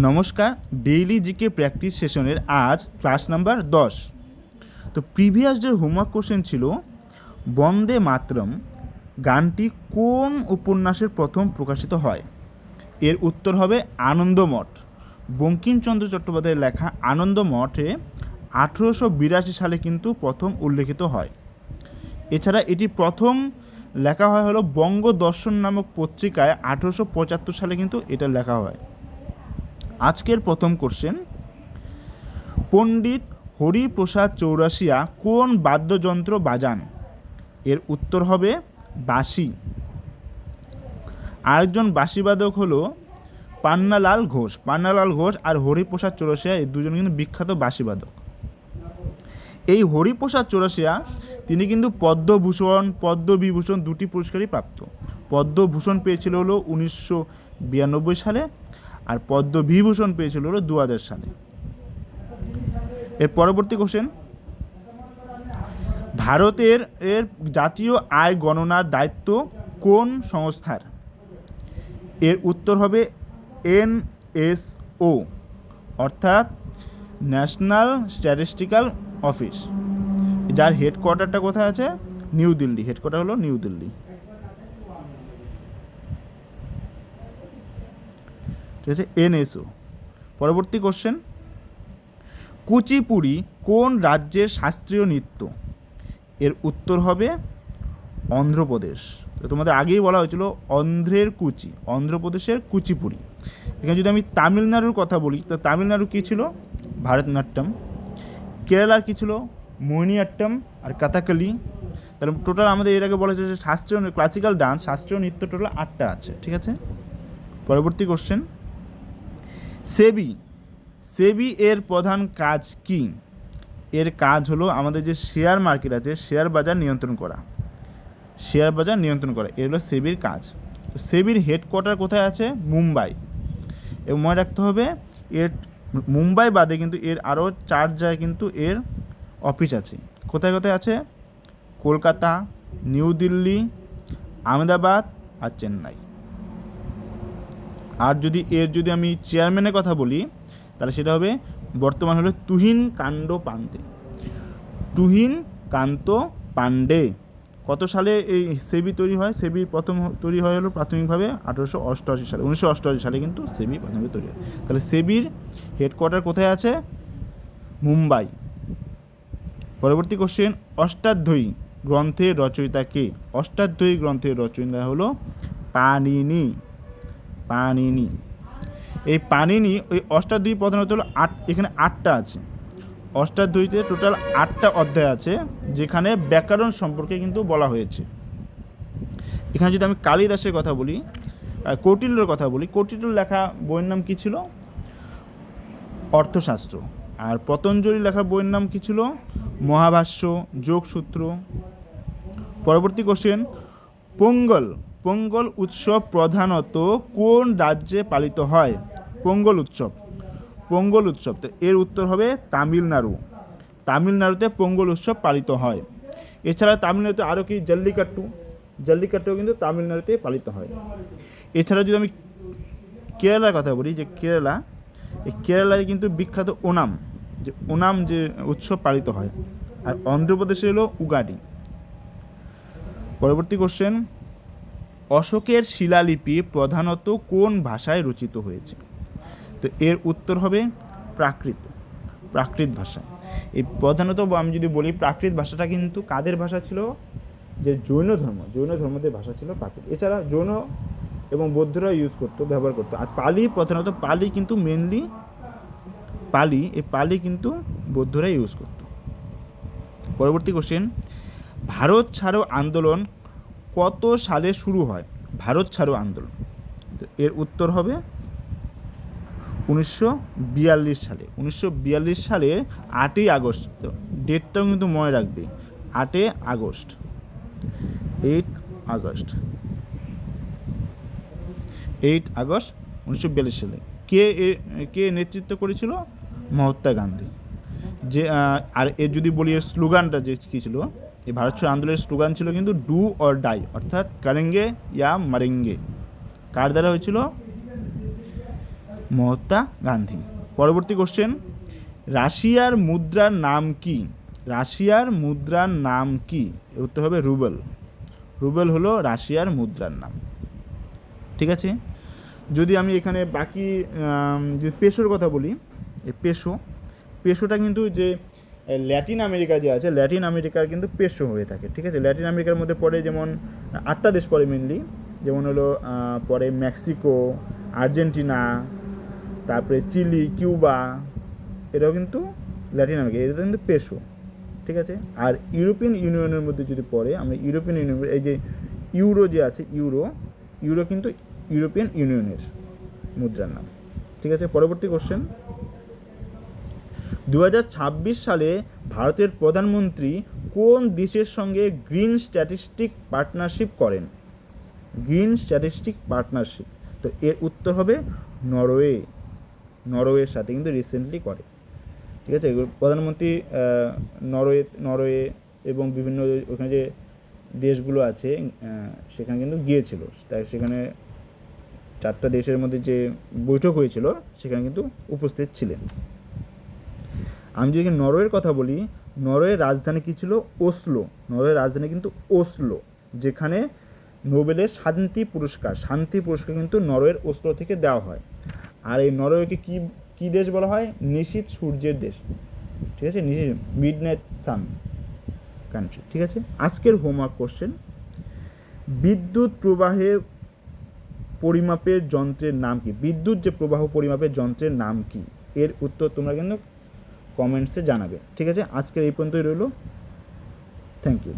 নমস্কার, daily GK practice সেশনের আজ ক্লাস নাম্বার 10। তো প্রিভিয়াস ডের হোমওয়ার্ক কোশ্চেন ছিল বন্দে মাতরম গানটি কোন উপন্যাসের প্রথম প্রকাশিত হয়। এর উত্তর হবে আনন্দমঠ। বঙ্কিমচন্দ্র চট্টোপাধ্যায়ের লেখা আনন্দমঠে 1882 সালে কিন্তু প্রথম উল্লেখিত হয়। এছাড়া এটি প্রথম লেখা হয় হলো বঙ্গদর্শন নামক পত্রিকায় 1875 সালে কিন্তু এটা লেখা হয়। আজকের প্রথম কোশ্চেন, পণ্ডিত হরিপ্রসাদ চৌরাশিয়া কোন বাদ্যযন্ত্র বাজান? এর উত্তর হবে বাঁশি। আরেকজন বাঁশিবাদক হলো পান্নালাল ঘোষ। পান্নালাল ঘোষ আর হরিপ্রসাদ চৌরাশিয়া এই দুজন কিন্তু বিখ্যাত বাঁশিবাদক। এই হরিপ্রসাদ চৌরাশিয়া তিনি কিন্তু পদ্মভূষণ পদ্মবিভূষণ দুটি পুরস্কারই প্রাপ্ত। পদ্মভূষণ পেয়েছিল হলো 1992 সালে আর পদ্মবিভূষণ পেয়েছিল হলো 2000 সালে। এর পরবর্তী কোশ্চেন, ভারতের জাতীয় আয় গণনার দায়িত্ব কোন সংস্থার? এর উত্তর হবে NSO অর্থাৎ ন্যাশনাল স্ট্যাটিস্টিক্যাল অফিস, যার হেডকোয়ার্টারটা কোথায় আছে? নিউ দিল্লি। হেডকোয়ার্টার হলো নিউ দিল্লি। ঠিক আছে, NSO। পরবর্তী কোশ্চেন, কুচিপুড়ি কোন রাজ্যের শাস্ত্রীয় নৃত্য? এর উত্তর হবে অন্ধ্রপ্রদেশ। তো তোমাদের আগেই বলা হয়েছিল অন্ধ্রের কুচি, অন্ধ্রপ্রদেশের কুচিপুড়ি। এখানে যদি আমি তামিলনাড়ুর কথা বলি, তো তামিলনাড়ু কী ছিল? ভারতনাট্যম। কেরালার কী ছিল? মোহিনীঅট্টম আর কাথাকলি। তাহলে টোটাল আমাদের এর আগে বলা হয়েছে যে শাস্ত্রীয় ক্লাসিক্যাল ডান্স শাস্ত্রীয় নৃত্য টোটাল 8টা আছে। ঠিক আছে, পরবর্তী কোশ্চেন, সেবি এর প্রধান কাজ কি? এর কাজ হলো আমাদের যে শেয়ার মার্কেট আছে শেয়ার বাজার নিয়ন্ত্রণ করা। শেয়ার বাজার নিয়ন্ত্রণ করা এর হলো সেবির কাজ। তো সেবির হেডকোয়ার্টার কোথায় আছে? মুম্বাই। এবং মনে রাখতে হবে এর মুম্বাই বাদে কিন্তু এর আরও 4 জায়গায় কিন্তু এর অফিস আছে। কোথায় কোথায় আছে? কলকাতা, নিউ দিল্লি, আহমেদাবাদ আর চেন্নাই। আর যদি আমি চেয়ারম্যানের কথা বলি তাহলে সেটা হবে বর্তমান হলো তুহিন কান্ত পান্ডে। কত সালে এই সেবি তৈরি হয়? সেবি প্রথম তৈরি হয় হলো প্রাথমিকভাবে 1888 সালে। 1988 সালে কিন্তু সেবি প্রাথমিকভাবে তৈরি হয়। তাহলে সেবির হেডকোয়ার্টার কোথায় আছে? মুম্বাই। পরবর্তী কোশ্চেন, অষ্টাধ্যায়ী গ্রন্থের রচয়িতা কে? অষ্টাধ্যায়ী গ্রন্থের রচয়িতা হলো পাণিনি। এই পাণিনি ওই অষ্টাধ্যায়ী প্রধানত হলো এখানে 8টা আছে। অষ্টাধ্যায়ীতে টোটাল 8টা অধ্যায় আছে, যেখানে ব্যাকরণ সম্পর্কে কিন্তু বলা হয়েছে। এখানে যদি আমি কালিদাসের কথা বলি, কৌটিল্যর কথা বলি, কৌটিল্যর লেখা বইয়ের নাম কী ছিল? অর্থশাস্ত্র। আর পতঞ্জলি লেখা বইয়ের নাম কী ছিল? মহাভাষ্য, যোগসূত্র। পরবর্তী কোশ্চেন, পোঙ্গল উৎসব প্রধানত কোন রাজ্যে পালিত হয়? পোঙ্গল উৎসব তো এর উত্তর হবে তামিলনাড়ুতে পোঙ্গল উৎসব পালিত হয়। এছাড়া তামিলনাড়ুতে আরও কি জল্লিকাট্টু কিন্তু তামিলনাড়ুতে পালিত হয়। এছাড়া যদি আমি কেরালার কথা বলি, যে কেরালায় কিন্তু বিখ্যাত ওনাম যে উৎসব পালিত হয়। আর অন্ধ্রপ্রদেশে হলো উগাডি। পরবর্তী কোশ্চেন, অশোকের শিলালিপি প্রধানত কোন ভাষায় রচিত হয়েছে? তো এর উত্তর হবে প্রাকৃত ভাষা। এই প্রধানত আমি যদি বলি প্রাকৃত ভাষাটা কিন্তু কাদের ভাষা ছিল? যে জৈন ধর্মদের ভাষা ছিল প্রাকৃত। এছাড়া জৈন এবং বৌদ্ধরা ব্যবহার করতো। আর প্রধানত পালি কিন্তু মেনলি পালি কিন্তু বৌদ্ধরা ইউজ করতো। পরবর্তী কোশ্চেন, ভারত ছাড়ো আন্দোলন কত সালে শুরু হয়? ভারত ছাড়ো আন্দোলন এর উত্তর হবে 1942 সালে। 1942 সালে 8ই আগস্ট। ডেটটাও কিন্তু মনে রাখবে, 8 আগস্ট 1942 সালে। কে নেতৃত্ব করেছিল? মহাত্মা গান্ধী। যে আর এর যদি বলি এর স্লোগানটা যে কী ছিল, এই ভারত ছাড়ো আন্দোলনের স্লোগান ছিল কিন্তু ডু অর ডাই, অর্থাৎ করেঙ্গে ইয়া মারেঙ্গে। কার দ্বারা হয়েছিল? মহাত্মা গান্ধী। পরবর্তী কোশ্চেন, রাশিয়ার মুদ্রার নাম কি? রাশিয়ার মুদ্রার নাম কি? উত্তর হবে রুবেল। রুবেল হলো রাশিয়ার মুদ্রার নাম। ঠিক আছে, যদি আমি এখানে বাকি যে পেসোর কথা বলি, এই পেসোটা কিন্তু যে ল্যাটিন আমেরিকা যে আছে, ল্যাটিন আমেরিকার কিন্তু পেসো হয়ে থাকে। ঠিক আছে, ল্যাটিন আমেরিকার মধ্যে পড়ে যেমন 8টা দেশ পড়ে মেনলি, যেমন হলো পড়ে মেক্সিকো, আর্জেন্টিনা, তারপরে চিলি, কিউবা, এটাও কিন্তু ল্যাটিন আমেরিকা, এটা কিন্তু পেসো। ঠিক আছে, আর ইউরোপিয়ান ইউনিয়নের মধ্যে যদি পড়ে, আমরা ইউরোপিয়ান ইউনিয়ন, এই যে ইউরো যে আছে, ইউরো কিন্তু ইউরোপিয়ান ইউনিয়নের মুদ্রার নাম। ঠিক আছে, পরবর্তী কোশ্চেন, 2026 সালে ভারতের প্রধানমন্ত্রী কোন দেশের সঙ্গে গ্রিন স্ট্যাটিস্টিক পার্টনারশিপ করেন? গ্রিন স্ট্যাটিস্টিক পার্টনারশিপ, তো এর উত্তর হবে নরওয়ে। নরওয়ের সাথে কিন্তু রিসেন্টলি করে। ঠিক আছে, প্রধানমন্ত্রী নরওয়ে এবং বিভিন্ন ওখানে যে দেশগুলো আছে সেখানে কিন্তু গিয়েছিল, তাই সেখানে 4টা দেশের মধ্যে যে বৈঠক হয়েছিল সেখানে কিন্তু উপস্থিত ছিলেন। আমি যদি নরওয়ের কথা বলি, নরওয়ের রাজধানী কী ছিল? ওসলো। নরওয়ের রাজধানী কিন্তু ওসলো, যেখানে নোবেলের শান্তি পুরস্কার কিন্তু নরওয়ের ওসলো থেকে দেওয়া হয়। আর এই নরওয়েকে কী দেশ বলা হয়? নিশীথ সূর্যের দেশ। ঠিক আছে, মিডনাইট সান কান্ট্রি। ঠিক আছে, আজকের হোমওয়ার্ক কোশ্চেন, বিদ্যুৎ প্রবাহের পরিমাপের যন্ত্রের নাম কি? বিদ্যুৎ যে প্রবাহ পরিমাপের যন্ত্রের নাম কি? এর উত্তর তোমরা কিন্তু কমেন্টসে জানাবে। ঠিক আছে, আজকের এই পর্যন্তই রইল। Thank you.